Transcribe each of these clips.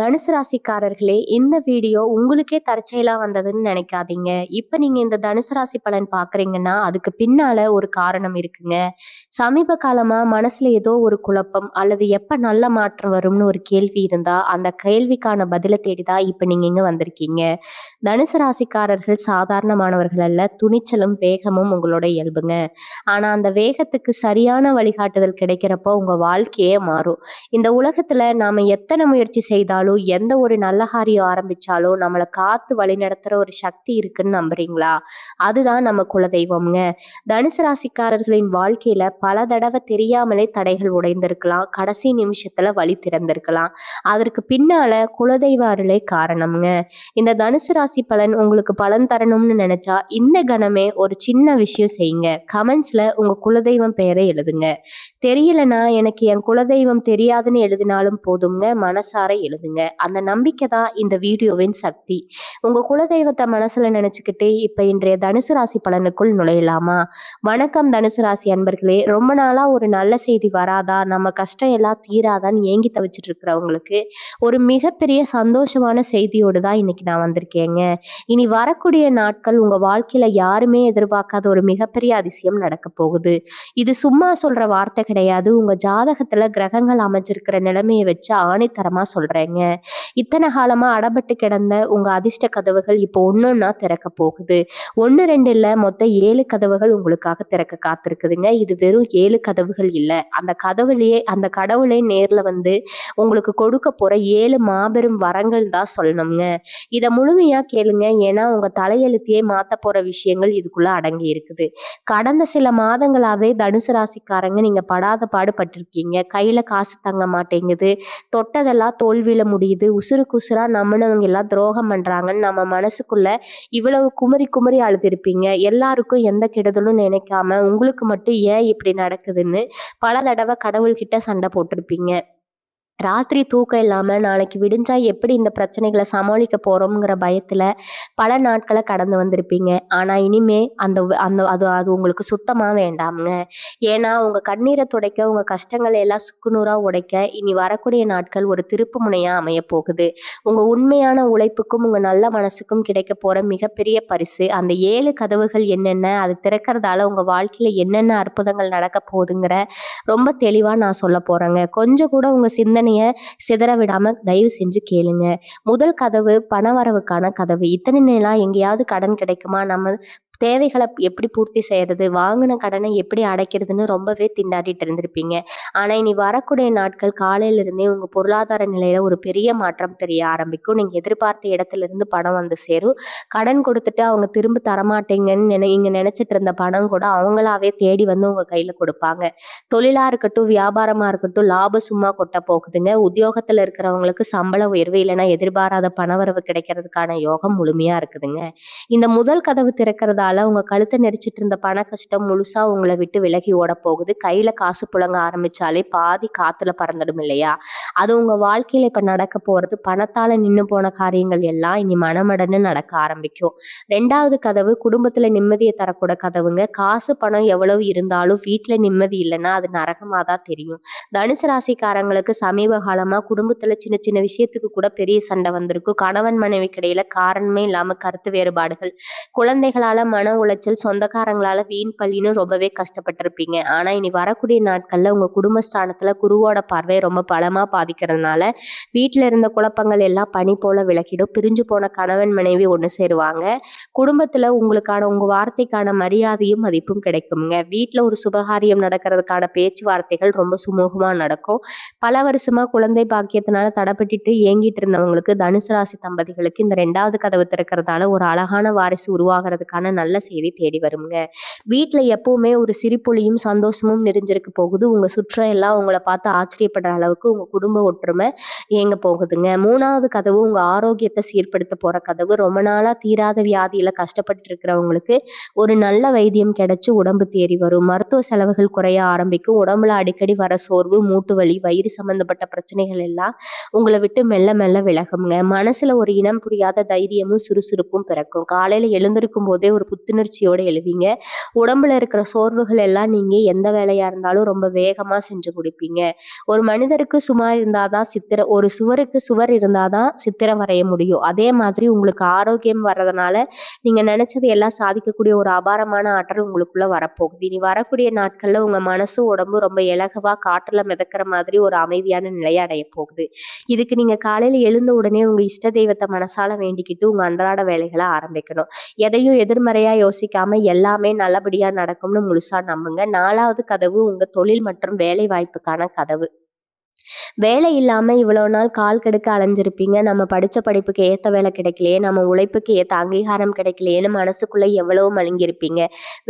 தனுசு ராசிக்காரர்களே, இந்த வீடியோ உங்களுக்கே தற்செயலா வந்ததுன்னு நினைக்காதீங்க. இப்ப நீங்க இந்த தனுசு ராசி பலன் பார்க்குறீங்கன்னா, அதுக்கு பின்னால ஒரு காரணம் இருக்குங்க. சமீப காலமா மனசுல ஏதோ ஒரு குழப்பம் அல்லது எப்ப நல்ல மாற்றம் வரும்னு ஒரு கேள்வி இருந்தா, அந்த கேள்விக்கான பதில தேடி தான் இப்ப நீங்க இங்க வந்திருக்கீங்க. தனுசு ராசிக்காரர்கள் சாதாரணமானவர்கள் அல்ல. துணிச்சலும், வேகமும் உங்களோட இயல்புங்க. ஆனா அந்த வேகத்துக்கு சரியான வழிகாட்டுதல் கிடைக்கிறப்போ உங்க வாழ்க்கையே மாறும். இந்த உலகத்துல நாம எத்தனை முயற்சி செய்தாலும், எந்த ஒரு நல்ல காரியம் ஆரம்பிச்சாலும், நம்மள காத்து வழிநடத்துற ஒரு சக்தி இருக்குன்னு நம்புறீங்களா? அதுதான் நம்ம குலதெய்வம்ங்க. தனுசு ராசிக்காரர்களின் வாழ்க்கையில பல தடவை தெரியாமலே தடைகள் உடைந்திருக்கலாம். கடைசி நிமிஷத்துல வழி திறந்திருக்கலாம். அதற்கு பின்னால குலதெய்வ அருளே காரணம்ங்க. இந்த தனுசு ராசி பலன் உங்களுக்கு பலன் தரணும்னு நினைச்சா, இந்த கணமே ஒரு சின்ன விஷயம் செய்யுங்க. கமெண்ட்ஸ்ல உங்க குலதெய்வம் பெயரை எழுதுங்க. தெரியலனா எனக்கு என் குலதெய்வம் தெரியாதுன்னு எழுதினாலும் போதுங்க. மனசார எழுதுங்க. அந்த நம்பிக்கை தான் இந்த வீடியோவின் சக்தி. உங்க குலதெய்வத்தை மனசுல நினைச்சுக்கிட்டு இப்ப இன்றைய தனுசு ராசி பலனுக்குள் நுழையலாமா? வணக்கம் தனுசு ராசி அன்பர்களே. ரொம்ப நாளா ஒரு நல்ல செய்தி வராதா, நம்ம கஷ்டம் எல்லாம் தீராதான்னு ஏங்கி தவிச்சிட்டு இருக்கிறவங்களுக்கு ஒரு மிகப்பெரிய சந்தோஷமான செய்தியோடு தான் இன்னைக்கு நான் வந்திருக்கேங்க. இனி வரக்கூடிய நாட்கள் உங்க வாழ்க்கையில யாருமே எதிர்பார்க்காத ஒரு மிகப்பெரிய அதிசயம் நடக்க போகுது. இது சும்மா சொல்ற வார்த்தை கிடையாது. உங்க ஜாதகத்துல கிரகங்கள் அமைஞ்சிருக்கிற நிலைமையை வச்சு ஆணித்தரமா சொல்றேங்க. இத்தனை காலமா அடப்பட்டு கிடந்த உங்க அதிர்ஷ்ட கதவுகள் இப்போ ஒன்னொன்னா திறக்க போகுது. 1 2 இல்ல, மொத்தம் 7 கதவுகள் உங்களுக்காக திறக்க காத்திருக்குதுங்க. இது வெறும் 7 கதவுகள் இல்ல. அந்த கடவுளே நேர்ல வந்து உங்களுக்கு கொடுக்க போற 7 மாபெரும் வரங்கள் தான் சொல்லணுங்க. இத முழுமையா கேளுங்க. ஏன்னா உங்க தலையெழுத்தையே மாத்த போற விஷயங்கள் இதுக்குள்ள அடங்கி இருக்குது. கடந்த சில மாதங்களாவே தனுசு ராசிக்காரங்க நீங்க படாத பாடுபட்டிருக்கீங்க. கையில காசு தங்க மாட்டேங்குது. தொட்டதெல்லாம் தோல்வியில முடியுது. உசுருக்கு உசுரா நம்பினவங்க எல்லாம் துரோகம் பண்றாங்கன்னு நம்ம மனசுக்குள்ள இவ்வளவு குமரி குமரி அழுதிருப்பீங்க. எல்லாருக்கும் எந்த கெடுதலும் நினைக்காம உங்களுக்கு மட்டும் ஏன் இப்படி நடக்குதுன்னு பல தடவை கடவுள்கிட்ட சண்டை போட்டிருப்பீங்க. ராத்திரி தூக்கம் இல்லாம நாளைக்கு விடிஞ்சா எப்படி இந்த பிரச்சனைகளை சமாளிக்க போறோம்ங்கிற பயத்துல பல நாட்களை கடந்து வந்திருப்பீங்க. ஆனா இனிமே அந்த அந்த அது அது உங்களுக்கு சுத்தமா வேண்டாமுங்க. ஏன்னா உங்க கண்ணீரை துடைக்க, உங்க கஷ்டங்களை எல்லாம் சுக்குநூறா உடைக்க இனி வரக்கூடிய நாட்கள் ஒரு திருப்பு முனையா அமைய போகுது. உங்க உண்மையான உழைப்புக்கும் உங்க நல்ல மனசுக்கும் கிடைக்க போற மிகப்பெரிய பரிசு அந்த 7 கதவுகள் என்னென்ன, அது திறக்கறதால உங்க வாழ்க்கையில என்னென்ன அற்புதங்கள் நடக்க போகுதுங்கிற ரொம்ப தெளிவா நான் சொல்ல போறேங்க. கொஞ்சம் கூட உங்க சிந்தனைய சிதற விடாம தயவு செஞ்சு கேளுங்க. முதல் கதவு பணவரவுக்கான கதவு. இத்தனை நாளா எங்கேயாவது கடன் கிடைக்குமா, நம்ம தேவைகளை எப்படி பூர்த்தி செய்யறது, வாங்கின கடனை எப்படி அடைக்கிறதுன்னு ரொம்பவே திண்டாடிட்டு இருந்திருப்பீங்க. ஆனா இனி வரக்கூடிய நாட்கள் காலையில இருந்தே உங்க பொருளாதார நிலையில ஒரு பெரிய மாற்றம் தெரிய ஆரம்பிக்கும். நீங்க எதிர்பார்த்த இடத்துல இருந்து பணம் வந்து சேரும். கடன் கொடுத்துட்டு அவங்க திரும்ப தரமாட்டேங்கன்னு நீங்க நினைச்சிட்டு இருந்த பணம் கூட அவங்களாவே தேடி வந்து உங்க கையில கொடுப்பாங்க. தொழிலா இருக்கட்டும், வியாபாரமா இருக்கட்டும், லாபம் சும்மா கொட்ட போகுதுங்க. உத்தியோகத்துல இருக்கிறவங்களுக்கு சம்பள உயர்வு இல்லைன்னா எதிர்பாராத பணவரவு கிடைக்கிறதுக்கான யோகம் முழுமையா இருக்குதுங்க. இந்த முதல் கதவு திறக்கிறதால உங்க கழுத்தை நெரிச்சிட்டு இருந்த பண கஷ்டம் முழுசா உங்களை விட்டு விலகி ஓட போகுது. கையில காசு புழங்க ஆரம்பிச்சாலே பாதி காத்துல பறந்துடும் இல்லையா? அது உங்க வாழ்க்கையில இப்ப நடக்க போறது. பணத்தால நின்னு போன காரியங்கள் எல்லாம் இனி மனமடன்னு நடக்க ஆரம்பிக்கும். 2வது கதவு குடும்பத்துல நிம்மதியை தரக்கூட கதவுங்க. காசு பணம் எவ்வளவு இருந்தாலும் வீட்டுல நிம்மதி இல்லைன்னா அது நரகமா தான் தெரியும். தனுசு ராசிக்காரங்களுக்கு சமீப காலமா குடும்பத்துல சின்ன சின்ன விஷயத்துக்கு கூட பெரிய சண்டை வந்திருக்கும். கணவன் மனைவிக்கு இடையில காரணமே இல்லாம கருத்து வேறுபாடுகள், குழந்தைகளால மன உளைச்சல், சொந்தக்காரங்களால வீண் பழின்னு ரொம்பவே கஷ்டப்பட்டிருப்பீங்க. ஆனா இனி வரக்கூடிய நாட்கள்ல உங்க குடும்பஸ்தானத்துல குருவோட பார்வை ரொம்ப பலமா பாதிக்கிறதுனால வீட்டுல இருந்த குழப்பங்கள் எல்லாம் பனி போல விலகிடும். பிரிஞ்சு போன கணவன் மனைவி ஒண்ணு சேருவாங்க. குடும்பத்துல உங்க வார்த்தைக்கான மரியாதையும் மதிப்பும் கிடைக்குங்க. வீட்டுல ஒரு சுபகாரியம் நடக்கிறதுக்கான பேச்சுவார்த்தைகள் ரொம்ப சுமூகமா நடக்கும். பல வருஷமா குழந்தை பாக்கியத்தினால தடைப்பட்டுட்டு ஏங்கிட்டு இருந்தவங்களுக்கு, தனுசு ராசி தம்பதிகளுக்கு இந்த 2வது கதவு திறக்கிறதால ஒரு அழகான வாரிசு உருவாகிறதுக்கான நல்ல செய்தி தேடி வருங்க. வீட்டுல எப்பவுமே ஒரு சிரிப்பொலியும் சந்தோஷமும் நிறைஞ்சிருக்க போகுது. உங்க சுற்றம் எல்லாம் உங்களை பார்த்து ஆச்சரியப்படுற அளவுக்கு உங்க குடும்ப ஒற்றுமை ஏங்க போகுதுங்க. 3வது கதவு உங்க ஆரோக்கியத்தை சீர்படுத்த போற கதவு. ரொம்ப நாளா தீராத வியாதியில கஷ்டப்பட்டு இருக்கிறவங்களுக்கு ஒரு நல்ல வைத்தியம் கிடைச்சு உடம்பு தேறி வரும். மருத்துவ செலவுகள் குறைய ஆரம்பிக்கும். உடம்புல அடிக்கடி வர சோர்வு, மூட்டு வலி, வயிறு சம்பந்தப்பட்ட பிரச்சனைகள் எல்லாம் உங்களை விட்டு மெல்ல மெல்ல விலகுங்க. மனசுல ஒரு இனம் புரியாத தைரியமும் சுறுசுறுப்பும் பிறக்கும். காலையில எழுந்திருக்கும் போதே ஒரு புத்துணர்ச்சியோட எழுவீங்க. உடம்புல இருக்கிற சோர்வுகள் எல்லாம் நீங்கி எந்த வேலையா இருந்தாலும் ரொம்ப வேகமா செஞ்சு முடிப்பீங்க. ஒரு மனிதருக்கு சுமார் இருந்தா தான் ஒரு சுவருக்கு சுவர் இருந்தா தான் சித்திரம் வரைய முடியும். அதே மாதிரி உங்களுக்கு ஆரோக்கியம் வர்றதுனால, நீங்க நெனச்சது எல்லாம் சாதிக்கக்கூடிய ஒரு அபாரமான ஆற்றல் உங்களுக்குள்ள வரப்போகுது. இனி வரக்கூடிய நாட்கள்ல உங்க மனசும், உடம்பும் ரொம்ப இலகுவா காற்றுல மிதக்கிற மாதிரி ஒரு அமைதியான நிலைய அடையப் போகுது. இதுக்கு நீங்க காலையில எழுந்த உடனே உங்க இஷ்ட தெய்வத்த மனசால வேண்டிக்கிட்டு உங்க அன்றாட வேலைகள ஆரம்பிக்கணும். எதையும் எதிர்மறையா யோசிக்காம எல்லாமே நல்லபடியா நடக்கும்னு முழுசா நம்புங்க. 4வது கதவு உங்க தொழில் மற்றும் வேலை வாய்ப்புக்கான கதவு. வேலை இல்லாம இவ்வளோ நாள் கால் கெடுக்க அலைஞ்சிருப்பீங்க. நம்ம படிச்ச படிப்புக்கு ஏத்த வேலை கிடைக்கலையே, நம்ம உழைப்புக்கு ஏத்த அங்கீகாரம் கிடைக்கலையேன்னு மனசுக்குள்ள எவ்வளவோ மலங்கியிருப்பீங்க.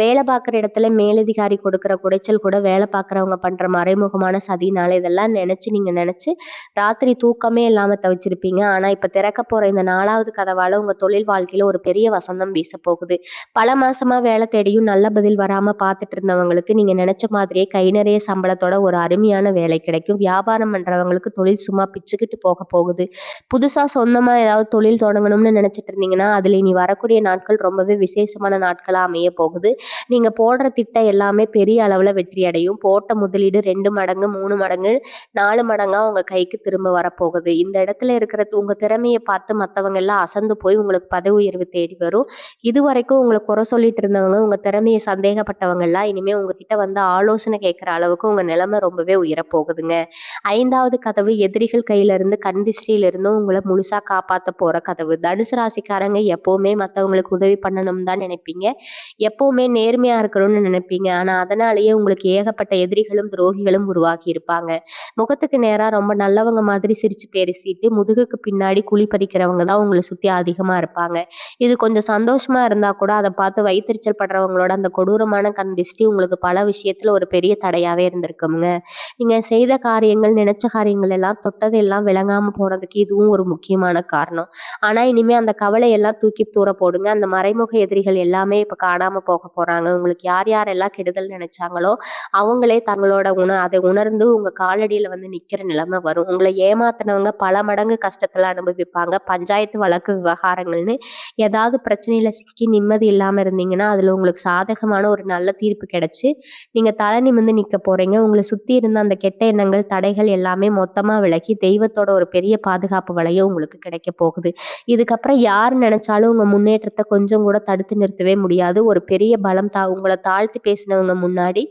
வேலை பார்க்குற இடத்துல மேலதிகாரி கொடுக்குற குடைச்சல் கூட வேலை பார்க்குறவங்க பண்ற மறைமுகமான சதினால இதெல்லாம் நெனச்சு ராத்திரி தூக்கமே இல்லாம தவிச்சிருப்பீங்க. ஆனா இப்ப திறக்க போற இந்த 4வது கதவால உங்க தொழில் வாழ்க்கையில ஒரு பெரிய வசந்தம் வீசப் போகுது. பல மாசமா வேலை தேடியும் நல்ல பதில் வராம பார்த்துட்டு இருந்தவங்களுக்கு நீங்க நெனச்ச மாதிரியே கை நிறைய சம்பளத்தோட ஒரு அருமையான வேலை கிடைக்கும். வியாபாரம் பண்றவங்களுக்கு தொழில் சும்மா பிச்சுக்கிட்டு போக போகுது. புதுசா சொந்தமா ஏதாவது தொழில் தொடங்கணும்னு நினைச்சிட்டு இருந்தீங்கன்னா, அதுல இனி வரக்கூடிய நாட்கள் ரொம்பவே விசேஷமான நாட்களா அமைய போகுது. நீங்க போடுற திட்டம் எல்லாமே பெரிய அளவுல வெற்றி அடையும். போட்ட முதலீடு 2 மடங்கு, 3 மடங்கு, 4 மடங்கா உங்க கைக்கு திரும்ப வரப்போகுது. இந்த இடத்துல இருக்கிற உங்க திறமைய பார்த்து மத்தவங்க எல்லாம் அசந்து போய் உங்களுக்கு பதவி உயர்வு தேடி வரும். இதுவரைக்கும் உங்கள குறை சொல்லிட்டு இருந்தவங்க, உங்க திறமைய சந்தேகப்பட்டவங்க எல்லாம் இனிமே உங்ககிட்ட வந்து ஆலோசனை கேட்கிற அளவுக்கு உங்க நிலைமை ரொம்பவே உயரப்போகுதுங்க. 5வது கதவு எதிரிகள் கையில இருந்து கண் திஷ்டியில இருந்தும் உங்களை முழுசா காப்பாத்த போற கதவு. தனுசு ராசிக்காரங்க எப்பவுமே மத்தவங்களுக்கு உதவி பண்ணணும்னு தான் நினைப்பீங்க. எப்பவுமே நேர்மையா இருக்கணும்னு நினைப்பீங்க. ஆனா அதனாலேயே உங்களுக்கு ஏகப்பட்ட எதிரிகளும் துரோகிகளும் உருவாகி இருப்பாங்க. முகத்துக்கு நேரா ரொம்ப நல்லவங்க மாதிரி சிரிச்சு பேசிட்டு முதுகுக்கு பின்னாடி குழி பறிக்கிறவங்க தான் உங்களை சுத்தி அதிகமா இருப்பாங்க. இது கொஞ்சம் சந்தோஷமா இருந்தா கூட அதை பார்த்து வயித்தெரிச்சல் படுறவங்களோட அந்த கொடூரமான கண் திஷ்டி உங்களுக்கு பல விஷயத்துல ஒரு பெரிய தடையாவே இருந்திருக்குங்க. நீங்க செய்த காரியங்கள், நினைச்ச காரியங்கள் எல்லாம் தொட்டது எல்லாம் விளங்காம போனதுக்கு இதுவும் ஒரு முக்கியமான காரணம். ஆனா இனிமே அந்த கவலையெல்லாம் தூக்கி தூர போடுங்க. அந்த மறைமுக எதிரிகள் எல்லாமே இப்ப காணாம போக போறாங்க. உங்களுக்கு யார் யாரெல்லாம் கெடுதல் நினைச்சாங்களோ அவங்களே தங்களோட அதை உணர்ந்து உங்க காலடியில வந்து நிக்கிற நிலைமை வரும். உங்களை ஏமாத்தினவங்க பல மடங்கு கஷ்டத்துல அனுபவிப்பாங்க. பஞ்சாயத்து வழக்கு விவகாரங்கள்னு ஏதாவது பிரச்சனையில சிக்கி நிம்மதி இல்லாம இருந்தீங்கன்னா அதுல உங்களுக்கு சாதகமான ஒரு நல்ல தீர்ப்பு கிடைச்சு நீங்க தலை நிமிர்ந்து நிக்க போறீங்க. உங்களை சுத்தி இருந்த அந்த கெட்ட எண்ணங்கள், தடைகள் எல்லாமே மொத்தமா விலகி தெய்வத்தோட ஒரு பெரிய பாதுகாப்பு வளையம் உங்களுக்கு கிடைக்க போகுது. இதுக்கப்புறம் யார் நினைச்சாலும் உங்க முன்னேற்றத்தை கொஞ்சம் கூட தடுத்து நிறுத்தவே முடியாது. ஒரு பெரிய பலம் உங்களை தாழ்த்தி பேசினவங்க முன்னாடி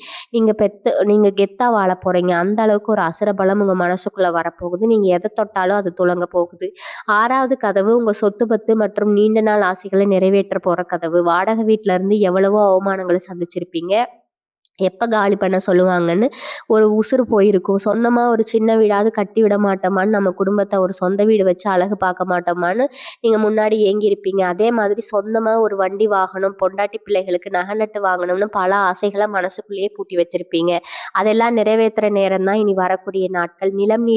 நீங்க கெத்தா வாழ போறீங்க. அந்த அளவுக்கு ஒரு அசுர பலம் உங்க மனசுக்குள்ள வரப்போகுது. நீங்க எதை தொட்டாலும் அது துலங்க போகுது. 6வது கதவு உங்க சொத்து பத்து மற்றும் நீண்ட நாள் ஆசைகளை நிறைவேற்ற போற கதவு. வாடகை வீட்டுல இருந்து எவ்வளவோ அவமானங்களை சந்திச்சிருப்பீங்க. எப்ப காலி பண்ண சொல்லுவாங்கன்னு ஒரு உசுறு போயிருக்கும். சொந்தமா ஒரு சின்ன வீடாவது கட்டி விட மாட்டோமான்னு, நம்ம குடும்பத்தை ஒரு சொந்த வீடு வச்சு அழகு பார்க்க மாட்டோமான்னு நீங்க முன்னாடி ஏங்கியிருப்பீங்க. அதே மாதிரி சொந்தமா ஒரு வண்டி வாங்கணும், பொண்டாட்டி பிள்ளைகளுக்கு நகை நட்டு வாங்கணும்னு பல ஆசைகளை மனசுக்குள்ளேயே பூட்டி வச்சிருப்பீங்க. அதெல்லாம் நிறைவேற்றுற நேரம் தான் இனி வரக்கூடிய நாட்கள். நிலம்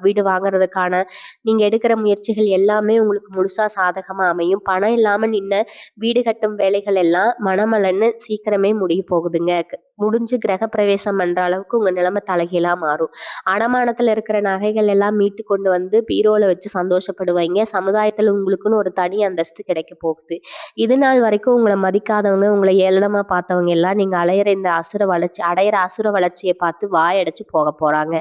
வீடு வாங்குறதுக்கான நீங்க எடுக்கிற முயற்சிகள் எல்லாமே உங்களுக்கு முழுசா சாதகமா அமையும். பணம் இல்லாம நின்ன வீடு கட்டும் வேலைகள் எல்லாம் மனமலன்னு சீக்கிரமே முடிய போகுதுங்க. முடிஞ்சு கிரக பிரவேசம் பண்ற அளவுக்கு உங்க நிலைமை தலைகீழா மாறும். அடமானத்துல இருக்கிற நகைகள் எல்லாம் மீட்டு கொண்டு வந்து பீரோல வச்சு சந்தோஷப்படுவீங்க. சமுதாயத்துல உங்களுக்குன்னு ஒரு தனி அந்தஸ்து கிடைக்க போகுது. இது நாள் வரைக்கும் உங்களை மதிக்காதவங்க, உங்களை ஏளனமா பார்த்தவங்க எல்லாம் நீங்க அடையிற அசுர வளர்ச்சியை பார்த்து வாயடைச்சு போக போறாங்க.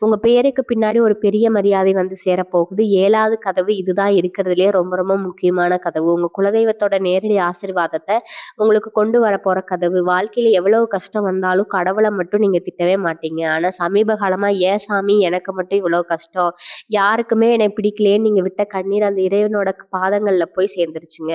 உங்க பேருக்கு பின்னாடி ஒரு பெரிய மரியாதை வந்து சேரப்போகுது. 7வது கதவு இதுதான் இருக்கிறதுலயே ரொம்ப ரொம்ப முக்கியமான கதவு. உங்க குலதெய்வத்தோட நேரடி ஆசீர்வாதத்தை உங்களுக்கு கொண்டு வர போற கதவு. வாழ்க்கையில எவ்வளவு கஷ்டம் வந்தாலும் கடவுளை மட்டும் நீங்க திட்டவே மாட்டீங்க. ஆனா சமீப காலமா ஏன் சாமி எனக்கு மட்டும் இவ்வளவு கஷ்டம், யாருக்குமே என்னை பிடிக்கலையேன்னு நீங்க விட்ட கண்ணீர் அந்த இறைவனோட பாதங்கள்ல போய் சேர்ந்துருச்சுங்க.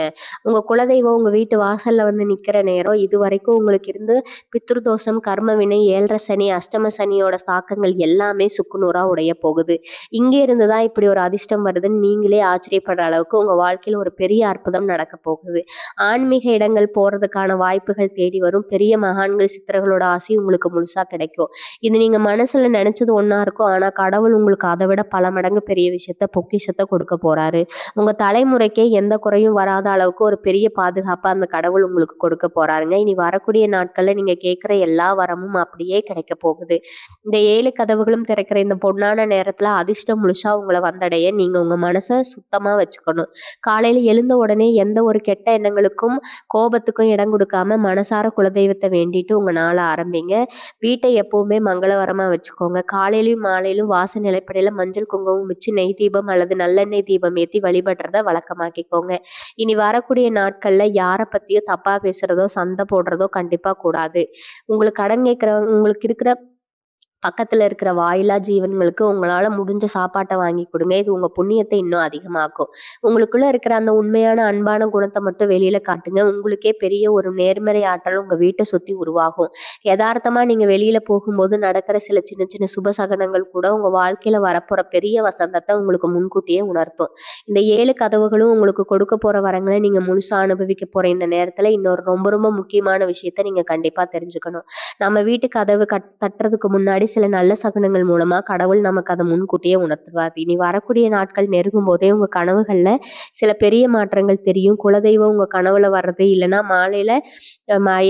உங்க குலதெய்வம் உங்க வீட்டு வாசல்ல வந்து நிக்கிற நேரம் இது வரைக்கும் உங்களுக்கு இருந்து பித்ருதோஷம், கர்ம வினை, 7.5 சனி, அஷ்டம சனியோட தாக்கங்கள் எல்லாமே சுக்குநூறா உடைய போகுது. இங்கே இருந்துதான் இப்படி ஒரு அதிர்ஷ்டம் வருதுன்னு நீங்களே ஆச்சரியப்படுற அளவுக்கு உங்க வாழ்க்கையில ஒரு பெரிய அற்புதம் நடக்க போகுது. ஆன்மீக இடங்கள் போறதுக்கான வாய்ப்புகள் தேடி வரும். பெரிய மகான்கள், சித்திர நண்பர்களோட ஆசை உங்களுக்கு முழுசா கிடைக்கும். இது நீங்க மனசுல நினைச்சது ஒண்ணா இருக்கும். ஆனா கடவுள் உங்களுக்கு அதை விட பல மடங்கு பெரிய விஷயத்த பொக்கிஷத்த கொடுக்க போறாரு. உங்க தலைமுறைக்கே எந்த குறையும் வராத அளவுக்கு ஒரு பெரிய பாதுகாப்பா அந்த கடவுள் உங்களுக்கு கொடுக்க போறாருங்க. இனி வரக்கூடிய நாட்கள்ல நீங்க கேட்கிற எல்லா வரமும் அப்படியே கிடைக்க போகுது. இந்த 7 கதவுகளும் திறக்கிற இந்த பொன்னான நேரத்துல அதிர்ஷ்டம் முழுசா உங்கள வந்தடைய நீங்க உங்க மனச சுத்தமா வச்சுக்கணும். காலையில எழுந்த உடனே எந்த ஒரு கெட்ட எண்ணங்களுக்கும், கோபத்துக்கும் இடம் கொடுக்காம மனசார குலதெய்வத்த வேண்டிட்டு உங்க நாள ஆரம்பிங்க. வீட்டை எப்பவுமே மங்களகரமா வச்சுக்கோங்க. காலையிலயும் மாலையிலும் வாச நிலைப்படையில மஞ்சள் குங்குமம் வச்சு நெய் தீபம் அல்லது நல்லெண்ணெய் தீபம் ஏத்தி வழிபடுறத வழக்கமாக்கிக்கோங்க. இனி வரக்கூடிய நாட்கள்ல யார பத்தியோ தப்பா பேசுறதோ, சண்டை போடுறதோ கண்டிப்பா கூடாது. உங்களுக்கு கடன் கேட்கிறவங்க உங்களுக்கு இருக்கிற பக்கத்துல இருக்கிற வாயில்லா ஜீவன்களுக்கு உங்களால முடிஞ்ச சாப்பாட்ட வாங்கி கொடுங்க. இது உங்க புண்ணியத்தை இன்னும் அதிகமாக்கும். உங்களுக்குள்ள இருக்கிற அந்த உண்மையான அன்பான குணத்த மட்டும் வெளியில காட்டுங்க. உங்களுக்கே பெரிய ஒரு நேர்மறை ஆற்றல் உங்க வீட்ட சுத்தி உருவாகும். எதார்த்தமா நீங்க வெளியில போகும்போது நடக்கிற சில சின்ன சின்ன சுப சகனங்கள் கூட உங்க வாழ்க்கையில வரப்போற பெரிய வசந்தத்த உங்களுக்கு முன்கூட்டியே உணர்த்தும். இந்த 7 கதவுகளும் உங்களுக்கு கொடுக்க போற வரங்கள நீங்க முழுசா அனுபவிக்க போற இந்த நேரத்துல இன்னொரு ரொம்ப ரொம்ப முக்கியமான விஷயத்த நீங்க கண்டிப்பா தெரிஞ்சுக்கணும். நம்ம வீட்டு கதவு தட்டுறதுக்கு முன்னாடி சில நல்ல சகுனங்கள் மூலமா கடவுள் நமக்கு அதை முன்கூட்டியே உணர்த்துவார். இனி வரக்கூடிய நாட்கள் நெருங்கும் போதே உங்க கனவுகள்ல சில பெரிய மாற்றங்கள் தெரியும். குலதெய்வம் உங்க கனவுல வர்றது, இல்லைன்னா மாலையில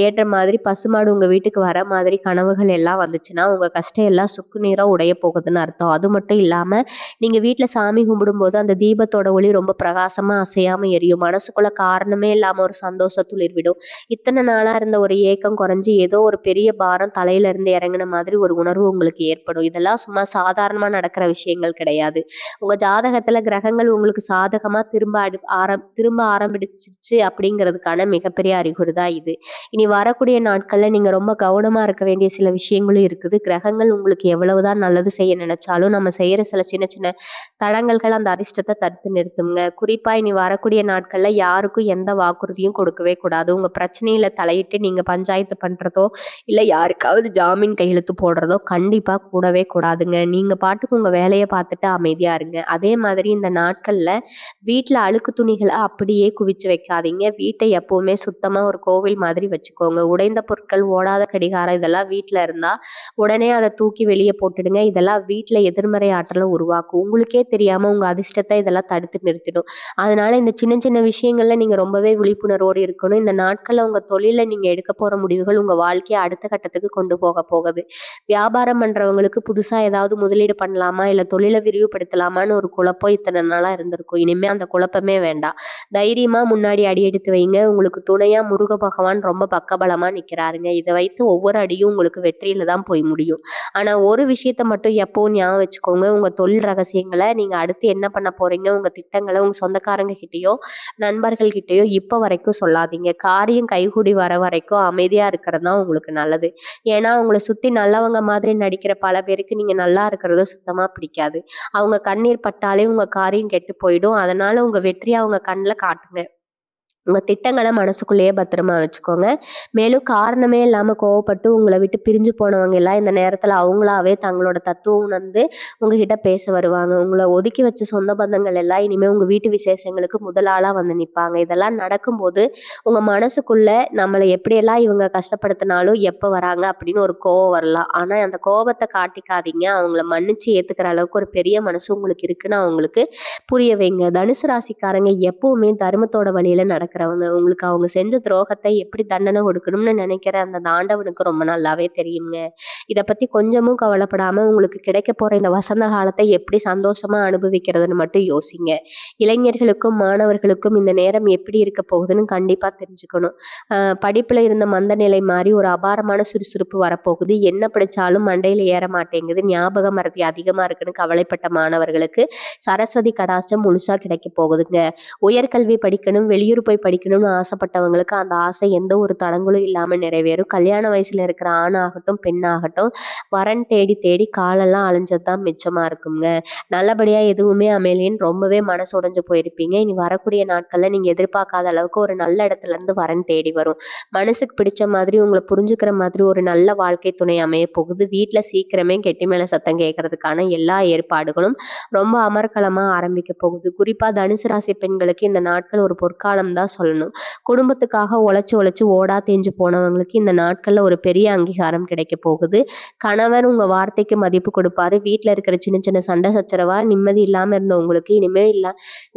ஏற்ற மாதிரி பசுமாடு உங்க வீட்டுக்கு வர மாதிரி கனவுகள் எல்லாம் வந்துச்சுன்னா உங்க கஷ்டம் எல்லாம் சுக்கு நீரா உடைய போகுதுன்னு அர்த்தம். அது மட்டும் இல்லாம நீங்க வீட்டுல சாமி கும்பிடும் போது அந்த தீபத்தோட ஒளி ரொம்ப பிரகாசமா அசையாம எரியும். மனசுக்குள்ள காரணமே இல்லாம ஒரு சந்தோஷ துளிர் விடும். இத்தனை நாளா இருந்த ஒரு ஏக்கம் குறைஞ்சு ஏதோ ஒரு பெரிய பாரம் தலையில இருந்து இறங்கின மாதிரி ஒரு உணர்வு உங்களுக்கு ஏற்படும். இதெல்லாம் சும்மா சாதாரணமா நடக்கிற விஷயங்கள் கிடையாது. உங்க ஜாதகத்துல கிரகங்கள் உங்களுக்கு சாதகமா திரும்ப ஆரம்பிச்சிருச்சு அப்படிங்கிறதுக்கான மிகப்பெரிய அறிகுறி தான் இது. இனி வரக்கூடிய நாட்கள்ல நீங்க ரொம்ப கவனமா இருக்க வேண்டிய சில விஷயங்களும் இருக்குது. கிரகங்கள் உங்களுக்கு எவ்வளவுதான் நல்லது செய்ய நினைச்சாலும் நம்ம செய்யற சில சின்ன சின்ன தடங்கல்கள் அந்த அதிர்ஷ்டத்தை தடுத்து நிறுத்துங்க. குறிப்பா இனி வரக்கூடிய நாட்கள்ல யாருக்கும் எந்த வாக்குறுதியும் கொடுக்கவே கூடாது. உங்க பிரச்சனையில தலையிட்டு நீங்க பஞ்சாயத்து பண்றதோ, இல்ல யாருக்காவது ஜாமீன் கையெழுத்து போடுறதோ கண்டிப்பா கூடவே கூடாதுங்க. நீங்க பாட்டுக்கு உங்க வேலையை பார்த்துட்டு அமைதியா இருங்க. அதே மாதிரி இந்த நாட்கள்ல வீட்டுல அழுக்கு துணிகளை அப்படியே குவிச்சு வைக்காதீங்க. வீட்டை எப்பவுமே சுத்தமா ஒரு கோவில் மாதிரி வச்சுக்கோங்க. உடைந்த பொருட்கள், ஓடாத கடிகாரம் இதெல்லாம் வீட்டுல இருந்தா உடனே அதை தூக்கி வெளியே போட்டுடுங்க. இதெல்லாம் வீட்டுல எதிர்மறை ஆற்றலை உருவாக்கும். உங்களுக்கே தெரியாம உங்க அதிர்ஷ்டத்தை இதெல்லாம் தடுத்து நிறுத்திடும். அதனால இந்த சின்ன சின்ன விஷயங்கள்ல நீங்க ரொம்பவே விழிப்புணர்வோடு இருக்கணும். இந்த நாட்கள்ல உங்க தொழில நீங்க எடுக்க போற முடிவுகள் உங்க வாழ்க்கையை அடுத்த கட்டத்துக்கு கொண்டு போக போகுது. வியாபாரம் பண்றவங்களுக்கு புதுசா ஏதாவது முதலீடு பண்ணலாமா, இல்ல தொழிலை விரிவுபடுத்தலாமான்னு ஒரு குழப்பம் இத்தனை நாளா இருந்திருக்கும். இனிமே அந்த குழப்பமே வேண்டாம். தைரியமா முன்னாடி அடி எடுத்து வைங்க. உங்களுக்கு துணையா முருக பகவான் ரொம்ப பக்கபலமா நிக்கிறாருங்க. இதை வைத்து ஒவ்வொரு அடியும் உங்களுக்கு வெற்றியில தான் போய் முடியும். ஆனா ஒரு விஷயத்த மட்டும் எப்பவும் ஞாபகம் வச்சுக்கோங்க. உங்க தொழில் ரகசியங்களை நீங்க அடுத்து என்ன பண்ண போறீங்க, உங்க திட்டங்களை உங்க சொந்தக்காரங்க கிட்டயோ நண்பர்கள் கிட்டயோ இப்ப வரைக்கும் சொல்லாதீங்க. காரியம் கைகூடி வர வரைக்கும் அமைதியா இருக்கிறது தான் உங்களுக்கு நல்லது. ஏன்னா உங்களை சுத்தி நல்லவங்க மாதிரி நடிக்கிற பல பேருக்கு நீங்க நல்லா இருக்கிறது சுத்தமா பிடிக்காது. அவங்க கண்ணீர் பட்டாலே உங்க காரியம் கெட்டு போயிடும். அதனால உங்க வெற்றியை அவங்க கண்ணுல காட்டுங்க. உங்க திட்டங்களை மனசுக்குள்ளேயே பத்திரமா வச்சுக்கோங்க. மேலும் காரணமே இல்லாம கோவப்பட்டு உங்களை விட்டு பிரிஞ்சு போனவங்க எல்லாம் இந்த நேரத்துல அவங்களாவே தங்களோட தத்துவம் உணர்ந்து உங்ககிட்ட பேச வருவாங்க. உங்களை ஒதுக்கி வச்ச சொந்த பந்தங்கள் எல்லாம் இனிமே உங்க வீட்டு விசேஷங்களுக்கு முதலாளா வந்து நிப்பாங்க. இதெல்லாம் நடக்கும்போது உங்க மனசுக்குள்ள நம்மளை எப்படியெல்லாம் இவங்க கஷ்டப்படுத்தினாலும் எப்ப வராங்க அப்படின்னு ஒரு கோவம் வரலாம். ஆனா அந்த கோபத்தை காட்டிக்காதீங்க. அவங்கள மன்னிச்சு ஏத்துக்கிற அளவுக்கு ஒரு பெரிய மனசு உங்களுக்கு இருக்குன்னு அவங்களுக்கு புரிய வைங்க. தனுசு ராசிக்காரங்க எப்பவுமே தர்மத்தோட வழியில நடக்கிறவங்க. உங்களுக்கு அவங்க செஞ்ச துரோகத்தை எப்படி தண்டனை கொடுக்கணும்னு நினைக்கிற அந்த தாண்டவனுக்கு ரொம்ப நல்லாவே தெரியுங்க. இதை பத்தி கொஞ்சமும் கவலைப்படாம உங்களுக்கு கிடைக்க போற இந்த வசந்த காலத்தை எப்படி சந்தோஷமா அனுபவிக்கிறதுன்னு மட்டும் யோசிங்க. இளைஞர்களுக்கும் மாணவர்களுக்கும் இந்த நேரம் எப்படி இருக்க போகுதுன்னு கண்டிப்பா தெரிஞ்சுக்கணும். படிப்புல இருந்த மந்த நிலை மாறி ஒரு அபாரமான சுறுசுறுப்பு வரப்போகுது. என்ன படிச்சாலும் மண்டையில ஏற மாட்டேங்குது, ஞாபக மறதி அதிகமா இருக்குன்னு கவலைப்பட்ட மாணவர்களுக்கு சரஸ்வதி கடாட்சம் முழுசா கிடைக்க போகுதுங்க. உயர்கல்வி படிக்கணும், வெளியூர் போய் படிக்கணும்னு ஆசைப்பட்டவங்களுக்கு அந்த ஆசை எந்த ஒரு தடங்களும் இல்லாம நிறைவேறும். கல்யாண வயசுல இருக்கிற ஆணாகட்டும் பெண்ணாகட்டும் வரன் தேடி தேடி காலெல்லாம் அழிஞ்சது தான் மிச்சமா இருக்குங்க. நல்லபடியா எதுவுமே அமையலேன்னு ரொம்பவே மனசு உடைஞ்சு போயிருப்பீங்க. இனி வரக்கூடிய நாட்கள்ல நீங்க எதிர்பார்க்காத அளவுக்கு ஒரு நல்ல இடத்துல இருந்து வரன் தேடி வரும். மனசுக்கு பிடிச்ச மாதிரி உங்களை புரிஞ்சுக்கிற மாதிரி ஒரு நல்ல வாழ்க்கை துணை அமைய போகுது. வீட்டுல சீக்கிரமே கெட்டி மேல சத்தம் கேட்கறதுக்கான எல்லா ஏற்பாடுகளும் ரொம்ப அமர்க்களமா ஆரம்பிக்க போகுது. குறிப்பா தனுசு ராசி பெண்களுக்கு இந்த நாட்கள் ஒரு பொற்காலம் தான் தான் சொல்லணும். குடும்பத்துக்காக உழைச்சு உழைச்சு ஓடா தேஞ்சு போனவங்களுக்கு இந்த நாட்கள்ல ஒரு பெரிய அங்கீகாரம் கிடைக்க போகுது. கணவர் உங்க வார்த்தைக்கு மதிப்பு கொடுப்பாரு. வீட்ல இருக்கிற சின்ன சின்ன சண்டை சச்சரவா நிம்மதி இல்லாம இருந்த உங்களுக்கு இனிமே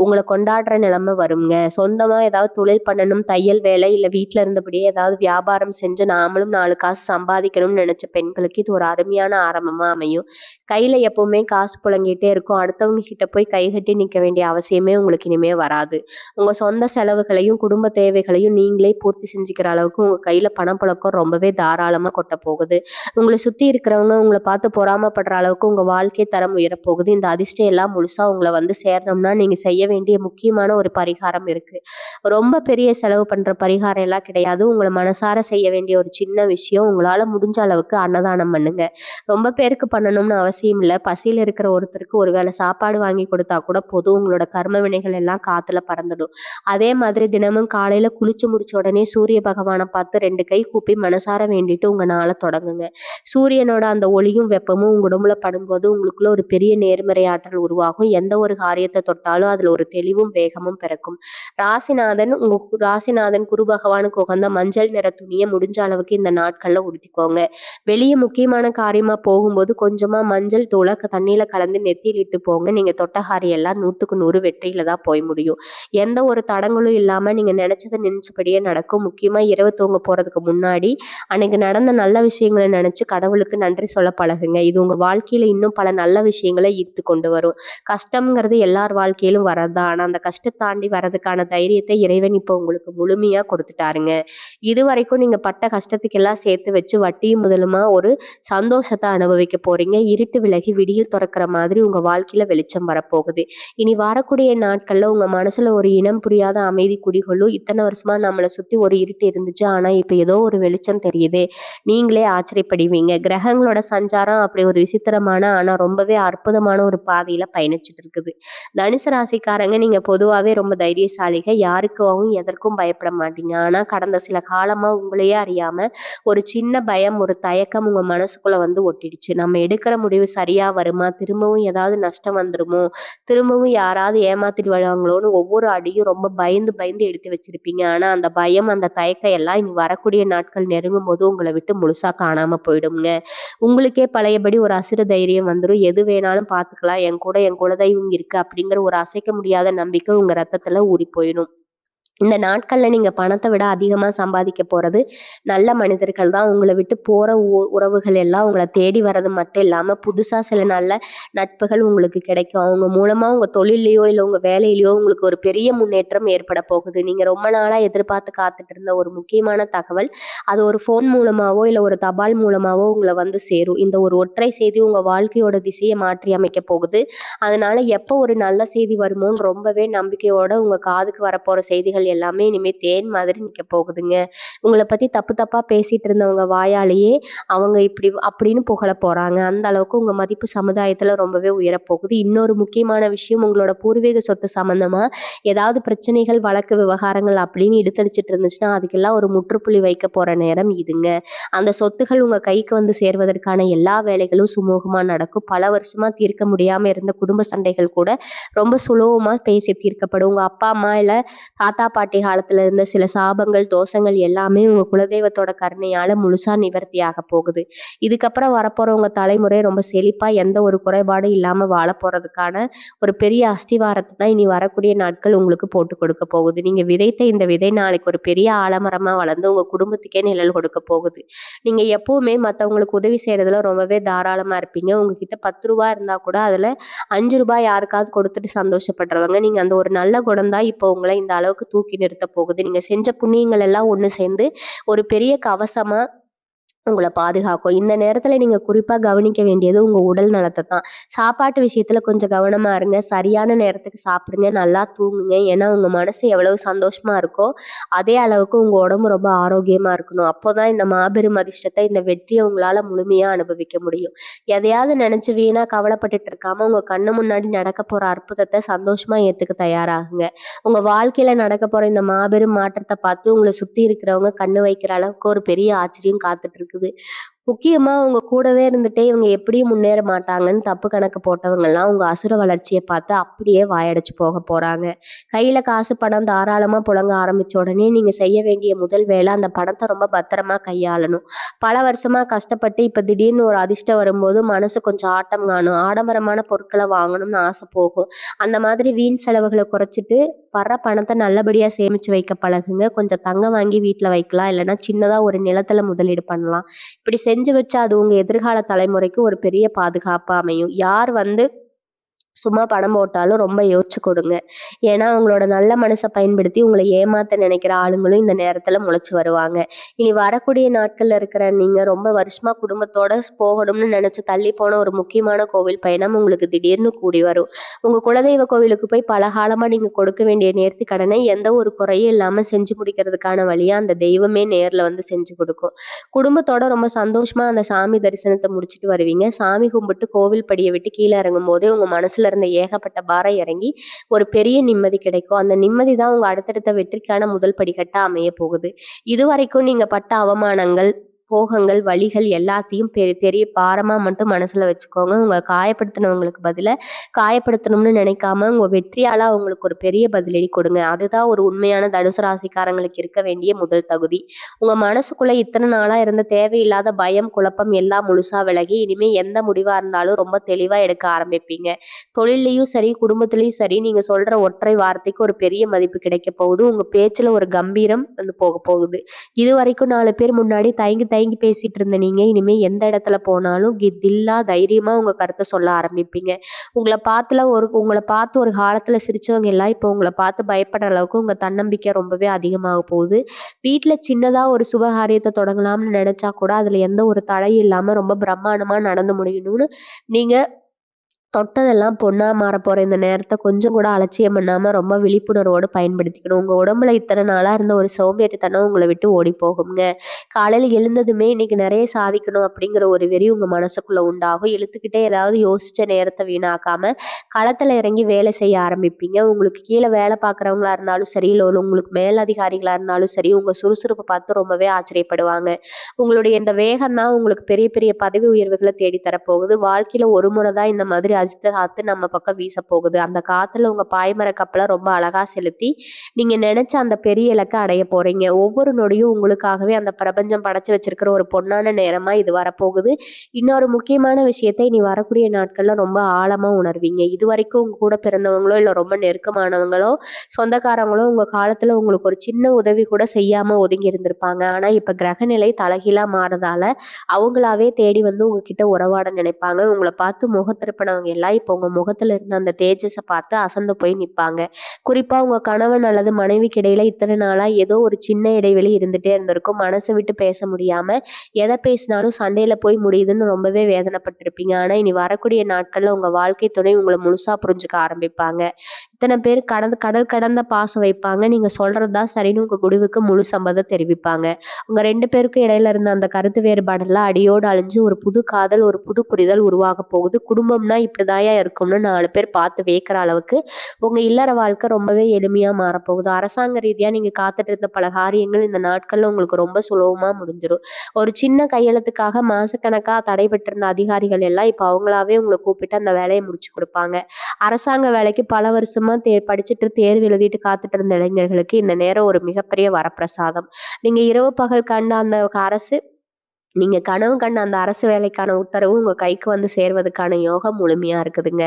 உங்கள கொண்டாடுற நிலைமை வருங்க. சொந்தமா ஏதாவது தொழில் பண்ணணும், தையல் வேலை இல்ல வீட்ல இருந்தபடியே ஏதாவது வியாபாரம் செஞ்சு நாமளும் 4 காசு சம்பாதிக்கணும்னு நினைச்ச பெண்களுக்கு இது ஒரு அருமையான ஆரம்பமா அமையும். கையில எப்பவுமே காசு புழங்கிட்டே இருக்கும். அடுத்தவங்க கிட்ட போய் கைகட்டி நிக்க வேண்டிய அவசியமே உங்களுக்கு இனிமே வராது. உங்க சொந்த செலவுகளையும், குடும்ப தேவைகளையும் நீங்களே பூர்த்தி செஞ்சுக்கிற அளவுக்கு உங்க கையில பணப்புழக்கம் ரொம்பவே தாராளமா கொட்ட போகுது. உங்கள சுத்தி இருக்கிறவங்க உங்கள பார்த்து பொறாமைப்படுற அளவுக்கு உங்க வாழ்க்கை தரம் உயரப்போகுது. இந்த அதிர்ஷ்டம் எல்லாம் முழுசா உங்கள வந்து சேரணும்னா, நீங்க செய்ய வேண்டிய முக்கியமான ஒரு பரிகாரம் இருக்கு. ரொம்ப பெரிய செலவு பண்ற பரிகாரம் எல்லாம் கிடையாது. உங்கள மனசார செய்ய வேண்டிய ஒரு சின்ன விஷயம். உங்களால முடிஞ்ச அளவுக்கு அன்னதானம் பண்ணுங்க. ரொம்ப பேருக்கு பண்ணணும்னு அவசியம் இல்ல. பசியில இருக்கிற ஒருத்தருக்கு ஒரு வேளை சாப்பாடு வாங்கி கொடுத்தா கூட போதும். உங்களோட கர்ம வினைகள் எல்லாம் காத்துல பறந்துடும். அதே மாதிரி தினமும் காலையில குளிச்சு முடிச்ச உடனே சூரிய பகவான பார்த்து 2 கை கூப்பி மனசார வேண்டிட்டு உங்க நாள தொடங்குங்க. சூரியனோட அந்த ஒளியும் வெப்பமும் உங்க உடம்புல படும்போது உங்களுக்குள்ள ஒரு பெரிய நேர்மறை ஆற்றல் உருவாகும். எந்த ஒரு காரியத்தை தொட்டாலும் அதுல ஒரு தெளிவும் வேகமும் பிறக்கும். ராசிநாதன் குரு பகவானுக்கு உகந்த மஞ்சள் நிற துணியை முடிஞ்ச அளவுக்கு இந்த நாட்கள்ல உடுத்திக்கோங்க. வெளியே முக்கியமான காரியமா போகும்போது கொஞ்சமா மஞ்சள் தூளை தண்ணியில கலந்து நெத்தியில் இட்டு போங்க. நீங்க தொட்ட காரியம் எல்லாம் 100க்கு 100 வெற்றியில தான் போய் முடியும். எந்த ஒரு தடங்களும் இல்லாம நீங்க நினைச்சதை நினைச்சபடியே நடக்கும். முக்கியமா இரவு தூங்க போறதுக்கு முன்னாடி அன்னைக்கு நடந்த நல்ல விஷயங்களை நினைச்சு கடவுளுக்கு நன்றி சொல்ல பழகுங்க. இது உங்க வாழ்க்கையில இன்னும் பல நல்ல விஷயங்களை ஈர்த்து கொண்டு வரும். கஷ்டம்ங்கிறது எல்லார் வாழ்க்கையிலும் வரதுதான். ஆனா அந்த கஷ்டத்தை தாண்டி வரதுக்கான தைரியத்தை இறைவன் இப்போ உங்களுக்கு முழுமையா கொடுத்துட்டாருங்க. இதுவரைக்கும் நீங்க பட்ட கஷ்டத்துக்கெல்லாம் சேர்த்து வச்சு வட்டியும் முதலுமா ஒரு சந்தோஷத்தை அனுபவிக்க போறீங்க. இருட்டு விலகி விடியல் துறக்கிற மாதிரி உங்க வாழ்க்கையில வெளிச்சம் வரப்போகுது. இனி வரக்கூடிய நாட்கள்ல உங்க மனசுல ஒரு இனம் புரியாத அமைதி குடிகொள்ளும். இத்தனை வருஷமா நம்மளை சுத்தி ஒரு இருட்டு இருந்துச்சு, ஆனா இப்ப ஏதோ ஒரு வெளிச்சம் தெரியுதே. நீங்களே ஆச்சரியப்படுவீங்க. கிரகங்களோட சஞ்சாரம் அப்படி ஒரு விசித்திரமான ஆனா ரொம்பவே அற்புதமான ஒரு பாதையில பயணிச்சுட்டு இருக்குது. தனுசு ராசிக்காரங்க நீங்க பொதுவாவே ரொம்ப தைரியசாலிக. யாருக்காகவும் எதற்கும் பயப்பட மாட்டீங்க. ஆனா கடந்த சில காலமா உங்களையே அறியாம ஒரு சின்ன பயம், ஒரு தயக்கம் உங்க மனசுக்குள்ள வந்து ஒட்டிடுச்சு. நம்ம எடுக்கிற முடிவு சரியா வருமா? திரும்பவும் ஏதாவது நஷ்டம் வந்துருமோ? திரும்பவும் யாராவது ஏமாத்திடுவாங்களோன்னு ஒவ்வொரு அடியும் ரொம்ப பயந்து பயந்து எடுத்து வச்சிருப்பீங்க. ஆனா அந்த பயம், அந்த தயக்கம் எல்லாம் இனி வரக்கூடிய நாட்கள் நெருங்கும் போது உங்களை விட்டு முழுசா காணாம போயிடுங்க. உங்களுக்கே பழையபடி ஒரு அசுர தைரியம் வந்துடும். எது வேணாலும் பார்த்துக்கலாம், என் குலதெய்வம் இருக்கு அப்படிங்கிற ஒரு அசைக்க முடியாத நம்பிக்கை உங்க ரத்தத்துல ஊறி போயிடும். இந்த நாட்கள்ல நீங்க பணத்தை விட அதிகமா சம்பாதிக்க போறது நல்ல மனிதர்கள் தான். உங்களை விட்டு போற உறவுகள் எல்லாம் உங்களை தேடி வர்றது மட்டும் இல்லாம புதுசா சில நல்ல நட்புகள் உங்களுக்கு கிடைக்கும். அவங்க மூலமா உங்க தொழிலையோ இல்ல உங்க வேலையிலயோ உங்களுக்கு ஒரு பெரிய முன்னேற்றம் ஏற்பட போகுது. நீங்க ரொம்ப நாளா எதிர்பார்த்து காத்துட்டு இருந்த ஒரு முக்கியமான தகவல் அது ஒரு ஃபோன் மூலமாவோ இல்ல ஒரு தபால் மூலமாவோ உங்களை வந்து சேரும். இந்த ஒரு ஒற்றை செய்தி உங்க வாழ்க்கையோட திசையை மாற்றி அமைக்க போகுது. அதனால எப்போ ஒரு நல்ல செய்தி வருமோன்னு ரொம்பவே நம்பிக்கையோட உங்க காதுக்கு வரப்போற செய்திகள் எல்லாமே இனிமே தேன் மாதிரி நிக்க போகுதுங்க. உங்களை பத்தி தப்பு தப்பா பேசிட்டு இருந்தவங்க வாயாலேயே அவங்க இப்படி அப்படின்னு புகழ போறாங்க. அந்த அளவுக்கு உங்க மதிப்பு சமுதாயத்துல ரொம்பவே உயரப்போகுது. இன்னொரு முக்கியமான விஷயம், உங்களோட பூர்வீக சொத்து சம்பந்தமா ஏதாவது பிரச்சனைகள், வழக்கு விவகாரங்கள் அப்படின்னு இழுத்தடிச்சிட்டு இருந்துச்சுன்னா அதுக்கெல்லாம் ஒரு முற்றுப்புள்ளி வைக்க போற நேரம் இதுங்க. அந்த சொத்துகள் உங்க கைக்கு வந்து சேர்வதற்கான எல்லா வேலைகளும் சுமூகமா நடக்கும். பல வருஷமா தீர்க்க முடியாம இருந்த குடும்ப சண்டைகள் கூட ரொம்ப சுலபமா பேசி தீர்க்கப்படும். உங்க அப்பா அம்மா இல்ல தாத்தா பாட்டி காலத்துல இருந்த சில சாபங்கள், தோஷங்கள் எல்லாமே உங்க குலதெய்வத்தோட கருணையால முழுசா நிவர்த்தியாக போகுது. இதுக்கப்புறம் வரப்போறவங்க தலைமுறை ரொம்ப செழிப்பா எந்த ஒரு குறைபாடும் இல்லாம வாழ போறதுக்கான ஒரு பெரிய அஸ்திவாரத்தை தான் இனி வரக்கூடிய நாட்கள் உங்களுக்கு போட்டு கொடுக்க போகுது. நீங்க விதைத்த இந்த விதை நாளைக்கு ஒரு பெரிய ஆலமரமா வளர்ந்து உங்க குடும்பத்துக்கே நிழல் கொடுக்க போகுது. நீங்க எப்பவுமே மத்தவங்களுக்கு உதவி செய்யறதுல ரொம்பவே தாராளமா இருப்பீங்க. உங்ககிட்ட 10 ரூபாய் இருந்தா கூட அதுல 5 ரூபாய் யாருக்காவது கொடுத்துட்டு சந்தோஷப்படுறவங்க. நீங்க அந்த ஒரு நல்ல குணம் தான் இப்போ உங்களை இந்த அளவுக்கு தூக்கி நிறுத்த போகுது. நீங்க செஞ்ச புண்ணியங்கள் எல்லாம் ஒண்ணு சேர்ந்து ஒரு பெரிய கவசமா உங்கள பாதுகாக்கும். இந்த நேரத்துல நீங்க குறிப்பா கவனிக்க வேண்டியது உங்க உடல் நலத்தை தான். சாப்பாட்டு விஷயத்துல கொஞ்சம் கவனமா இருங்க. சரியான நேரத்துக்கு சாப்பிடுங்க, நல்லா தூங்குங்க. ஏன்னா உங்க மனசு எவ்வளவு சந்தோஷமா இருக்கோ அதே அளவுக்கு உங்க உடம்பு ரொம்ப ஆரோக்கியமா இருக்கணும். அப்போதான் இந்த மாபெரும் அதிர்ஷ்டத்தை, இந்த வெற்றியை உங்களால முழுமையா அனுபவிக்க முடியும். எதையாவது நினைச்சு வீணா கவலைப்பட்டுட்டு இருக்காம உங்க கண்ணு முன்னாடி நடக்க போற அற்புதத்தை சந்தோஷமா ஏத்துக்க தயாராகுங்க. உங்க வாழ்க்கையில நடக்க போற இந்த மாபெரும் மாற்றத்தை பார்த்து உங்களை சுத்தி இருக்கிறவங்க கண்ணு வைக்கிற அளவுக்கு ஒரு பெரிய ஆச்சரியம் காத்துட்டு இருக்கு. முக்கியமா உங்க கூடவே இருந்துட்டே இவங்க எப்படியும் முன்னேற மாட்டாங்கன்னு தப்பு கணக்கு போட்டவங்கலாம் உங்க அசுர வளர்ச்சிய பார்த்து அப்படியே வாயடைச்சு போக போறாங்க. கையில காசு பணம் தாராளமா புழங்க ஆரம்பிச்ச உடனே நீங்க செய்ய வேண்டிய முதல் வேலை அந்த பணத்த ரொம்ப பத்திரமா கையாளணும். பல வருஷமா கஷ்டப்பட்டு இப்ப திடீர்னு ஒரு அதிர்ஷ்டம் வரும்போது மனசு கொஞ்சம் ஆட்டம் காணும். ஆடம்பரமான பொருட்கள வாங்கணும்னு ஆசை போகும். அந்த மாதிரி வீண் செலவுகள குறைச்சிட்டு வர்ற பணத்த நல்லபடியா சேமிச்சு வைக்க பழகுங்க. கொஞ்சம் தங்கம் வாங்கி வீட்ல வைக்கலாம். இல்லன்னா சின்னதா ஒரு நிலத்துல முதலீடு பண்ணலாம். இப்படி செஞ்சு வச்சா அது உங்க எதிர்கால தலைமுறைக்கு ஒரு பெரிய பாதுகாப்பா அமையும். யார் வந்து சும்மா பணம் போட்டாலும் ரொம்ப யோசிச்சு கொடுங்க. ஏன்னா, அவங்களோட நல்ல மனச பயன்படுத்தி உங்கள ஏமாத்த நினைக்கிற ஆளுங்களும் இந்த நேரத்துல முளைச்சு வருவாங்க. இனி வரக்கூடிய நாட்கள்ல இருக்கிற நீங்க ரொம்ப வருஷமா குடும்பத்தோட போகணும்னு நினைச்சு தள்ளி போன ஒரு முக்கியமான கோவில் பயணம் உங்களுக்கு திடீர்னு கூடி வரும். உங்க குலதெய்வ கோவிலுக்கு போய் பல காலமா நீங்க கொடுக்க வேண்டிய நேர்த்தி கடனை எந்த ஒரு குறையும் இல்லாம செஞ்சு முடிக்கிறதுக்கான வழியா அந்த தெய்வமே நேர்ல வந்து செஞ்சு கொடுக்கும். குடும்பத்தோட ரொம்ப சந்தோஷமா அந்த சாமி தரிசனத்த முடிச்சுட்டு வருவீங்க. சாமி கும்பிட்டு கோவில் படிய விட்டு கீழ இறங்கும்போதே உங்க மனசுல இருந்த ஏகப்பட்ட பாரம் இறங்கி ஒரு பெரிய நிம்மதி கிடைக்கும். அந்த நிம்மதி தான் உங்க அடுத்தடுத்த வெற்றிக்கான முதல் படிக்கட்டா அமைய போகுது. இதுவரைக்கும் நீங்க பட்ட அவமானங்கள், போகங்கள், வலிகள் எல்லாத்தையும் பெரிய பாரமா மட்டும் மனசுல வச்சுக்கோங்க. உங்க காயப்படுத்தினவங்களுக்கு பதிலா காயப்படுத்தணும்னு நினைக்காம உங்க வெற்றியால அவங்களுக்கு ஒரு பெரிய பதிலடி கொடுங்க. அதுதான் ஒரு உண்மையான தனுசு ராசிக்காரங்களுக்கு இருக்க வேண்டிய முதல் தகுதி. உங்க மனசுக்குள்ள இத்தனை நாளா இருந்த தேவையில்லாத பயம், குழப்பம் எல்லாம் முழுசா விலகி இனிமே எந்த முடிவா இருந்தாலும் ரொம்ப தெளிவா எடுக்க ஆரம்பிப்பீங்க. தொழில்லயும் சரி, குடும்பத்திலயும் சரி, நீங்க சொல்ற ஒற்றை வார்த்தைக்கு ஒரு பெரிய மதிப்பு கிடைக்க போகுது. உங்க பேச்சுல ஒரு கம்பீரம் வந்து போக போகுது. இதுவரைக்கும் 4 பேர் முன்னாடி தயங்கி தயங்கி பேசிட்டு இருந்த நீங்க இனிமே எந்த இடத்துல போனாலும் தில்லா தைரியமா உங்க கருத்தை சொல்ல ஆரம்பிப்பீங்க. உங்கள பார்த்து ஒரு காலத்துல சிரிச்சவங்க எல்லாம் இப்போ உங்கள பார்த்து பயப்படுற அளவுக்கு உங்க தன்னம்பிக்கை ரொம்பவே அதிகமாக போகுது. வீட்ல சின்னதா ஒரு சுபகாரியத்தை தொடங்கலாம்னு நினைச்சா கூட அதுல எந்த ஒரு தடையும் இல்லாம ரொம்ப பிரம்மாண்டமா நடந்து முடியணும்னு நீங்க தொட்டதெல்லாம் பொண்ணா மாறப்போற இந்த நேரத்த கொஞ்சம் கூட அலட்சியம் பண்ணாம ரொம்ப விழிப்புணர்வோடு பயன்படுத்திக்கணும். உங்க உடம்புல இத்தனை நாளா இருந்த ஒரு சோம்பேறித்தனம் உங்கள விட்டு ஓடி போகுங்க. காலையில எழுந்ததுமே இன்னைக்கு நெறைய சாதிக்கணும் அப்படிங்கிற ஒரு வெறி உங்க மனசுக்குள்ள உண்டாகும். இழுத்துக்கிட்டே ஏதாவது யோசிச்ச நேரத்த வீணாக்காம களத்துல இறங்கி வேலை செய்ய ஆரம்பிப்பீங்க. உங்களுக்கு கீழ வேலை பார்க்குறவங்களா இருந்தாலும் சரி, இல்ல உங்களுக்கு மேலதிகாரிகளா இருந்தாலும் சரி, உங்க சுறுசுறுப்ப பார்த்து ரொம்பவே ஆச்சரியப்படுவாங்க. உங்களுடைய இந்த வேகம் தான் உங்களுக்கு பெரிய பெரிய பதவி உயர்வுகள தேடி தரப்போகுது. வாழ்க்கையில ஒரு முறை தான் இந்த மாதிரி அஜித்த காத்து நம்ம பக்கம் வீச போகுது. அந்த காத்துல உங்க பாய்மர கப்பல ரொம்ப அழகா செலுத்தி நீங்க நினைச்ச அந்த பெரிய இலக்க அடைய போறீங்க. ஒவ்வொரு நொடியும் உங்களுக்காகவே அந்த பிரபஞ்சம் படைச்சு வச்சிருக்கிற ஒரு பொன்னான நேரமா இது வரப்போகுது. இன்னொரு முக்கியமான விஷயத்தை இனி வரக்கூடிய நாட்கள்ல ரொம்ப ஆழமா உணர்வீங்க. இதுவரைக்கும் உங்க கூட பிறந்தவங்களோ இல்ல ரொம்ப நெருக்கமானவங்களோ சொந்தக்காரங்களோ உங்க காலத்துல உங்களுக்கு ஒரு சின்ன உதவி கூட செய்யாம ஒதுங்கி இருந்திருப்பாங்க. ஆனா இப்ப கிரகநிலை தலைகீழா மாறதால அவங்களாவே தேடி வந்து உங்ககிட்ட உறவாட நினைப்பாங்க. உங்கள பார்த்து முகத்திருப்பினவங்க எல்லாம் இப்போ உங்க முகத்துல இருந்த அந்த தேஜஸ பார்த்து அசந்து போய் நிப்பாங்க. குறிப்பா உங்க கணவன் அல்லது மனைவிக்கு இடையில இத்தனை நாளா ஏதோ ஒரு சின்ன இடைவெளி இருந்துட்டே இருந்திருக்கும். மனசு விட்டு பேச முடியாம எதை பேசினாலும் சண்டையில போய் முடியுதுன்னு ரொம்பவே வேதனைப்பட்டிருப்பீங்க. ஆனா இனி வரக்கூடிய நாட்கள்ல உங்க வாழ்க்கை துணை உங்களை முழுசா புரிஞ்சுக்க ஆரம்பிப்பாங்க. இத்தனை பேர் கடல் கடந்த பாசம் வைப்பாங்க. நீங்க சொல்றதுதான் சரின்னு உங்க முடிவுக்கு முழு சம்மதம் தெரிவிப்பாங்க. உங்க 2 பேருக்கும் இடையில இருந்த அந்த கருத்து வேறுபாடெல்லாம் அடியோடு அழிஞ்சு ஒரு புது காதல், ஒரு புது புரிதல் உருவாக போகுது. குடும்பம்னா இப்படிதாயா இருக்கும்னு 4 பேர் பார்த்து வியக்கிற அளவுக்கு உங்க இல்லற வாழ்க்கை ரொம்பவே எளிமையா மாறப்போகுது. அரசாங்க ரீதியா நீங்க காத்துட்டு இருந்த பல காரியங்கள் இந்த நாட்கள்ல உங்களுக்கு ரொம்ப சுலபமா முடிஞ்சிரும். ஒரு சின்ன கையெழுத்துக்காக மாசக்கணக்கா தடைபட்டிருந்த அதிகாரிகள் எல்லாம் இப்ப அவங்களாவே உங்களை கூப்பிட்டு அந்த வேலையை முடிச்சு கொடுப்பாங்க. அரசாங்க வேலைக்கு பல வருஷமா படிச்சுட்டு தேர்வு எழுதிட்டு காத்துட்டு இருந்த இளைஞர்களுக்கு இந்த நேரம் ஒரு மிகப்பெரிய வரப்பிரசாதம். நீங்க இரவு பகல் கண்ட அந்த அரசு நீங்க கனவு கண்ட அந்த அரசு வேலைக்கான உத்தரவு உங்க கைக்கு வந்து சேர்வதற்கான யோகம் முழுமையா இருக்குதுங்க.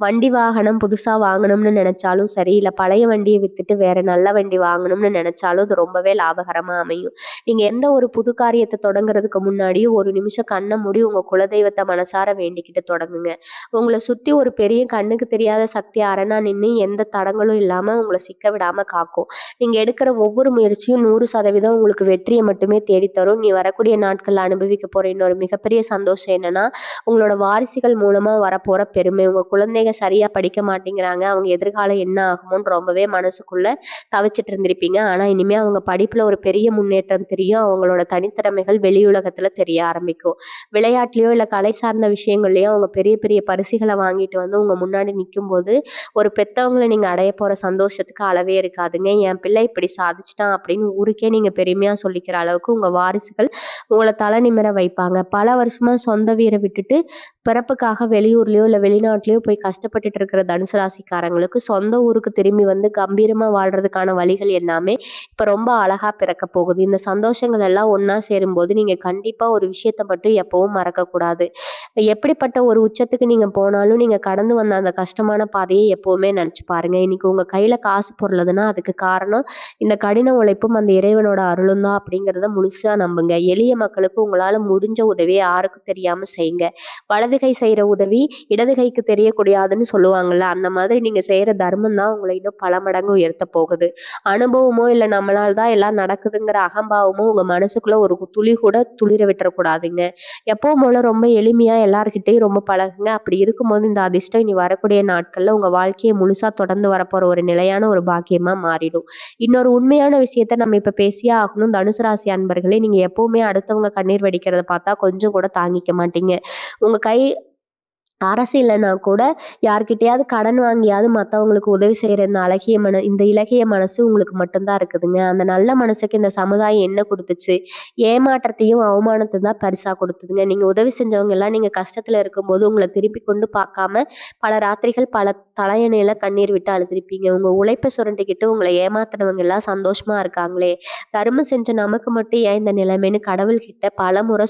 வண்டி வாகனம் புதுசா வாங்கணும்னு நினைச்சாலும் சரி, இல்ல பழைய வண்டியை வித்துட்டு வேற நல்ல வண்டி வாங்கணும்னு நினைச்சாலும் அது ரொம்பவே லாபகரமா அமையும். நீங்க எந்த ஒரு புது காரியத்தை தொடங்குறதுக்கு முன்னாடியும் ஒரு நிமிஷம் கண்ணை மூடி உங்க குலதெய்வத்தை மனசார வேண்டிக்கிட்டு தொடங்குங்க. உங்களை சுத்தி ஒரு பெரிய கண்ணுக்கு தெரியாத சக்தி அரணா நின்று எந்த தடங்களும் இல்லாம உங்களை சிக்க விடாம காக்கும். நீங்க எடுக்கிற ஒவ்வொரு முயற்சியும் 100% உங்களுக்கு வெற்றியை மட்டுமே தேடித்தரும். நீ வரக்கூடிய நாட்கள்ல அனுபவிக்க போற இன்னொரு மிகப்பெரிய சந்தோஷம் என்னன்னா, உங்களோட வாரிசுகள் மூலமா வரப்போற பெருமை. உங்க குழந்தைங்க சரியா படிக்க மாட்டேங்கிறாங்க, அவங்க எதிர்காலம் என்ன ஆகுமோன்னு ரொம்பவே மனசுக்குள்ள தவிச்சிட்டு இருந்திருப்பீங்க. ஆனா இனிமே அவங்க படிப்புல ஒரு பெரிய முன்னேற்றம் தெரியும். அவங்களோட தனித்திறமைகள் வெளியுலகத்துல தெரிய ஆரம்பிக்கும். விளையாட்டுலயோ இல்ல கலை சார்ந்த விஷயங்கள்லயோ அவங்க பெரிய பெரிய பரிசுகளை வாங்கிட்டு வந்து உங்க முன்னாடி நிற்கும் போது ஒரு பெத்தவங்களை நீங்க அடைய போற சந்தோஷத்துக்கு அளவே இருக்காதுங்க. என் பிள்ளை இப்படி சாதிச்சிட்டான் அப்படின்னு ஊருக்கே நீங்க பெருமையா சொல்லிக்கிற அளவுக்கு உங்க வாரிசுகள் உங்களை தலை தலை நிமிர வைப்பாங்க. பல வருஷமா சொந்த வீர விட்டுட்டு பிறப்புக்காக வெளியூர்லயோ இல்ல வெளிநாட்டிலயோ போய் கஷ்டப்பட்டுட்டு இருக்கிற தனுசு ராசிக்காரங்களுக்கு சொந்த ஊருக்கு திரும்பி வந்து கம்பீரமா வாழ்றதுக்கான வழிகள் எல்லாமே இப்ப ரொம்ப அழகா பிறக்க போகுது. இந்த சந்தோஷங்கள் எல்லாம் ஒண்ணா சேரும்போது நீங்க கண்டிப்பா ஒரு விஷயத்த மட்டும் எப்பவும் மறக்கக்கூடாது. எப்படிப்பட்ட ஒரு உச்சத்துக்கு நீங்க போனாலும் நீங்க கடந்து வந்த அந்த கஷ்டமான பாதையை எப்பவுமே நினைச்சு பாருங்க. இன்னைக்கு உங்க கையில காசு பொருளுதுன்னா அதுக்கு காரணம் இந்த கடின உழைப்பும் அந்த இறைவனோட அருளும் தான் அப்படிங்கிறத முழுசா நம்புங்க. எளிய மக்களுக்கு உங்களால முடிஞ்ச உதவியை யாருக்கும் தெரியாம செய்யுங்க. வலது கை செய்யற உதவி இடது கைக்கு தெரியக்கூடாதுன்னு சொல்லுவாங்கல்ல, அந்த மாதிரி நீங்க செய்யற தர்மம் தான் உங்களை இன்னும் பல மடங்கு உயர்த்த போகுது. அனுபவமோ இல்ல நம்மளால தான் எல்லாம் நடக்குதுங்கிற அகம்பாவமோ உங்க மனசுக்குள்ள ஒரு துளி கூட துளிர விட்டுறக்கூடாதுங்க. எப்பவும் போல ரொம்ப எளிமையா எல்லார்கிட்டயும் ரொம்ப பழகுங்க. அப்படி இருக்கும்போது இந்த அதிர்ஷ்டம் இனி வரக்கூடிய நாட்கள்ல உங்க வாழ்க்கையை முழுசா தொடர்ந்து வரப்போற ஒரு நிலையான ஒரு பாக்கியமா மாறிடும். இன்னொரு உண்மையான விஷயத்த நம்ம இப்ப பேசியே ஆகணும். தனுசு ராசி அன்பர்களே, நீங்க எப்பவுமே அடுத்தவங்க கண்ணீர் வடிக்கிறத பார்த்தா கொஞ்சம் கூட தாங்கிக்க மாட்டீங்க. உங்க கை அரசு இல்லைன்னா கூட யார்கிட்டயாவது கடன் வாங்கியாவது மத்தவங்களுக்கு உதவி செய்யற இந்த இளகிய மனசு உங்களுக்கு மட்டும்தான் இருக்குதுங்க. அந்த நல்ல மனசுக்கு இந்த சமுதாயம் என்ன கொடுத்துச்சு? ஏமாற்றத்தையும் அவமானத்தை தான் பரிசா கொடுத்ததுங்க. நீங்க உதவி செஞ்சவங்க எல்லாம் நீங்க கஷ்டத்துல இருக்கும்போது உங்களை திருப்பி கொண்டு பார்க்காம பல ராத்திரிகள் பல தலையணையில கண்ணீர் விட்டு அழுதுருப்பீங்க. உங்க உழைப்பை சுரண்டிக்கிட்டு உங்களை ஏமாத்தினவங்க எல்லாம் சந்தோஷமா இருக்காங்களே, தர்மம் செஞ்ச நமக்கு மட்டும் ஏன் இந்த நிலைமைன்னு கடவுள்கிட்ட பலமுறை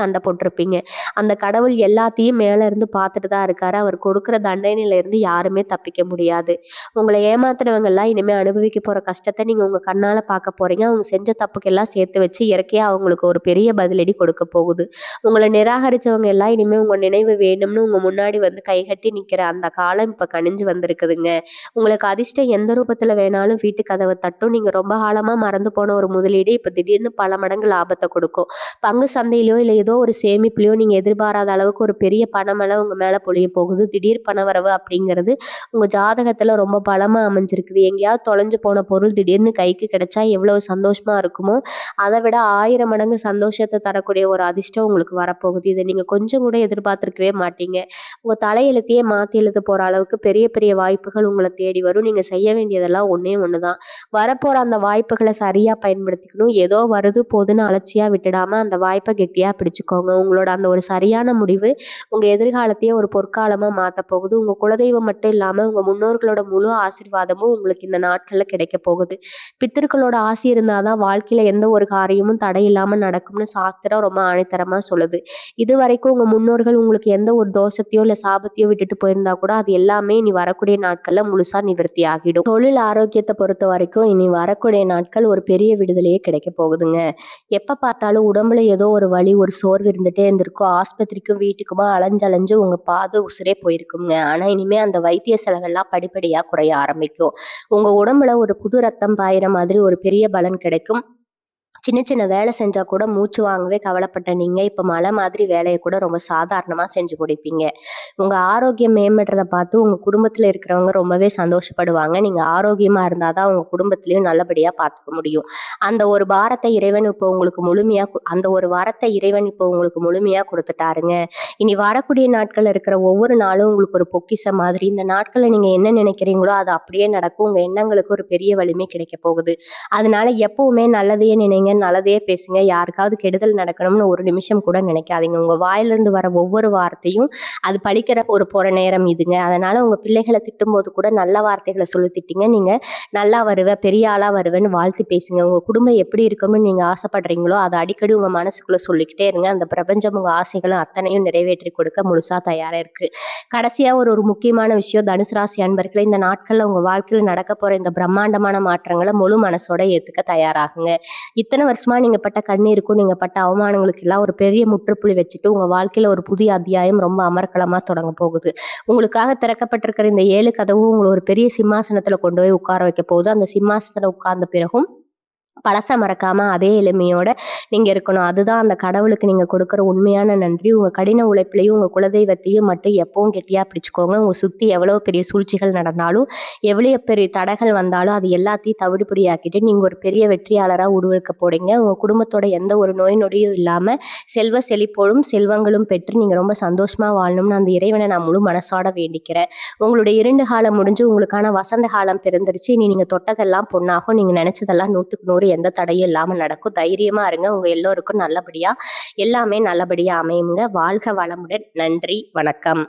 சண்டை போட்டிருப்பீங்க. அந்த கடவுள் எல்லாத்தையும் மேல இருந்து பார்த்துட்டு தான் இருக்காரு. அவர் கொடுக்குற தண்டனையில இருந்து யாருமே தப்பிக்க முடியாது. உங்களை ஏமாத்துனவங்க எல்லாம் இனிமே அனுபவிக்க போற கஷ்டத்தை நீங்க உங்க கண்ணால பார்க்க போறீங்க. அவங்க செஞ்ச தப்புக்கெல்லாம் சேர்த்து வச்சு இயற்கையா அவங்களுக்கு ஒரு பெரிய பதிலடி கொடுக்க போகுது. உங்களை நிராகரிச்சவங்க எல்லாம் இனிமே உங்க நினைவு வேணும்னு உங்க முன்னாடி வந்து கைகட்டி நிக்கிற அந்த காலம் இப்ப கனிஞ்சு வந்திருக்குதுங்க. உங்களுக்கு அதிர்ஷ்டம் எந்த ரூபத்துல வேணாலும் வீட்டு கதவை தட்டும். நீங்க ரொம்ப காலமா மறந்து போன ஒரு முதலீடு இப்ப திடீர்னு பல மடங்கு லாபத்தை கொடுக்கும். பங்கு சந்தையிலயோ இல்ல ஏதோ ஒரு சேமிப்புலயோ நீங்க எதிர்பாராத அளவுக்கு ஒரு பெரிய பணமெல்லாம் உங்க மேல பொழிய போகுது. திடீர் பணவரவு அப்படிங்கிறது உங்க ஜாதகத்துல ரொம்ப பலமா அமைஞ்சிருக்குது. எங்கேயாவது தொலைஞ்சு போன பொருள் திடீர்னு கைக்கு கிடைச்சா எவ்வளவு சந்தோஷமா இருக்குமோ அதை விட 1000 மடங்கு சந்தோஷத்தை தரக்கூடிய ஒரு அதிர்ஷ்டம் உங்களுக்கு வரப்போகுது. இதை நீங்க கொஞ்சம் கூட எதிர்பார்த்திருக்கவே மாட்டீங்க. உங்க தலையெழுத்தையே மாத்தி எழுத போற அளவுக்கு பெரிய பெரிய வாய்ப்புகள் உங்களை தேடி வரும். நீங்க செய்ய வேண்டியதெல்லாம் ஒண்ணே ஒண்ணுதான். வரப்போற அந்த வாய்ப்புகளை சரியா பயன்படுத்திக்கணும். ஏதோ வருது போதுன்னு அலட்சியா விட்டுடாம அந்த வாய்ப்பை கெட்டியா பிடிச்சுக்கோங்க. உங்களோட அந்த ஒரு சரியான முடிவு உங்க எதிர்காலத்தையே ஒரு பொற்காலமா மாத்த போகுது. உங்க குலதெய்வம் மட்டும் இல்லாம உங்க முன்னோர்களோட முழு ஆசீர்வாதமும் உங்களுக்கு இந்த நாட்கள்ல கிடைக்க போகுது. பித்தர்களோட ஆசி இருந்தாதான் வாழ்க்கையில எந்த ஒரு காரியமும் தடை இல்லாம நடக்கும்னு சாஸ்திரம் ரொம்ப ஆணித்தரமா சொல்லுது. இது வரைக்கும் உங்க முன்னோர்கள் உங்களுக்கு எந்த ஒரு தோஷத்தையோ இல்ல சாபத்தையோ விட்டுட்டு போயிருந்தா கூட அது எல்லாமே இனி வரக்கூடிய நாட்கள்ல முழுசா நிவர்த்தி ஆகிடும். தொழில் ஆரோக்கியத்தை பொறுத்த வரைக்கும் இனி வரக்கூடிய நாட்கள் ஒரு பெரிய விடுதலையே கிடைக்க போகுதுங்க. எப்ப பார்த்தாலும் உடம்புல ஏதோ ஒரு வலி, ஒரு சோர்வு இருந்துட்டே இருந்திருக்கும். ஆஸ்பத்திரிக்கும் வீட்டுக்குமா அலைஞ்சு உங்க பாத உசுரே போயிருக்குங்க. ஆனா இனிமே அந்த வைத்திய செலவெல்லாம் படிப்படியா குறைய ஆரம்பிக்கும். உங்க உடம்புல ஒரு புது ரத்தம் பாயிற மாதிரி ஒரு பெரிய பலன் கிடைக்கும். சின்ன சின்ன வேலை செஞ்சா கூட மூச்சு வாங்கவே கவலைப்பட்ட நீங்க இப்ப மலை மாதிரி வேலையை கூட ரொம்ப சாதாரணமா செஞ்சு முடிப்பீங்க. உங்க ஆரோக்கியம் மேம்படுறத பார்த்து உங்க குடும்பத்துல இருக்கிறவங்க ரொம்பவே சந்தோஷப்படுவாங்க. நீங்க ஆரோக்கியமா இருந்தாதான் உங்க குடும்பத்திலயும் நல்லபடியா பார்த்துக்க முடியும். அந்த ஒரு வாரத்தை இறைவன் இப்போ உங்களுக்கு முழுமையா கொடுத்துட்டாருங்க. இனி வரக்கூடிய நாட்கள் இருக்கிற ஒவ்வொரு நாளும் உங்களுக்கு ஒரு பொக்கிஷம் மாதிரி. இந்த நாட்கள்ல நீங்க என்ன நினைக்கிறீங்களோ அது அப்படியே நடக்கும். உங்க எண்ணங்களுக்கு ஒரு பெரிய வலிமை கிடைக்க போகுது. அதனால எப்பவுமே நல்லதையே நினைங்க, நல்லதையே பேசுங்க. யாருக்காவது கெடுதல் நடக்கணும்னு ஒரு நிமிஷம் கூட நினைக்காதீங்க. உங்க வாயிலிருந்து வர ஒவ்வொரு வார்த்தையும் அது பழிக்கிற ஒரு போற நேரம் இதுங்க. அதனால உங்க பிள்ளைகளை திட்டும்போது கூட நல்ல வார்த்தைகளை சொல்லி திட்டிங்க. நீங்க நல்லா வருவ, பெரிய ஆளா வருவேன்னு வாழ்த்து பேசுங்க. உங்க குடும்பம் எப்படி இருக்கணும்னு நீங்க ஆசைப்படுறீங்களோ அதை அடிக்கடி உங்க மனசுக்குள்ள சொல்லிக்கிட்டே இருங்க. அந்த பிரபஞ்சம் உங்க ஆசைகளும் அத்தனையும் நிறைவேற்றி கொடுக்க முழுசா தயாரா இருக்கு. கடைசியா ஒரு முக்கியமான விஷயம், தனுசு ராசி அன்பர்களே, இந்த நாட்கள்ல உங்க வாழ்க்கையில நடக்க போற இந்த பிரம்மாண்டமான மாற்றங்களை முழு மனசோட ஏத்துக்க தயாராகுங்க. இத்தனை வருஷமா நீங்க பட்ட கண்ணீருக்கும் நீங்க பட்ட அவமானங்களுக்கு எல்லாம் ஒரு பெரிய முற்றுப்புள்ளி வச்சுட்டு உங்க வாழ்க்கையில ஒரு புதிய அத்தியாயம் ரொம்ப அமர்க்களமா தொடங்க போகுது. உங்களுக்காக திறக்கப்பட்டிருக்கிற இந்த 7 கதவும் உங்களை ஒரு பெரிய சிம்மாசனத்துல கொண்டு போய் உட்கார வைக்க போகுது. அந்த சிம்மாசனத்துல உட்கார்ந்த பிறகும் பழச மறக்காம அதே எளிமையோட நீங்க இருக்கணும். அதுதான் அந்த கடவுளுக்கு நீங்க கொடுக்குற உண்மையான நன்றி. உங்க கடின உழைப்பிலையும் உங்க குலதெய்வத்தையும் மட்டும் எப்பவும் கெட்டியா பிடிச்சுக்கோங்க. உங்க சுத்தி எவ்வளவு பெரிய சூழ்ச்சிகள் நடந்தாலும் எவ்வளவு பெரிய தடைகள் வந்தாலும் அது எல்லாத்தையும் தவிடுபடியாக்கிட்டு நீங்க ஒரு பெரிய வெற்றியாளரா உருவெடுக்க போறீங்க. உங்க குடும்பத்தோட எந்த ஒரு நோய் நொடியும் இல்லாம செல்வ செழிப்போடும் செல்வங்களும் பெற்று நீங்க ரொம்ப சந்தோஷமா வாழணும்னு அந்த இறைவனை நான் முழு மனசோட வேண்டிக்கிறேன். உங்களுடைய 2 காலம் முடிஞ்சு உங்களுக்கான வசந்த காலம் பிறந்துருச்சு. இனி நீங்க தொட்டதெல்லாம் பொண்ணாகும். நீங்க நினைச்சதெல்லாம் 100க்கு 100 எந்த தடையும் இல்லாம நடக்கும். தைரியமா இருங்க. உங்க எல்லோருக்கும் நல்லபடியா எல்லாமே நல்லபடியா அமையுங்க. வாழ்க வளமுடன். நன்றி. வணக்கம்.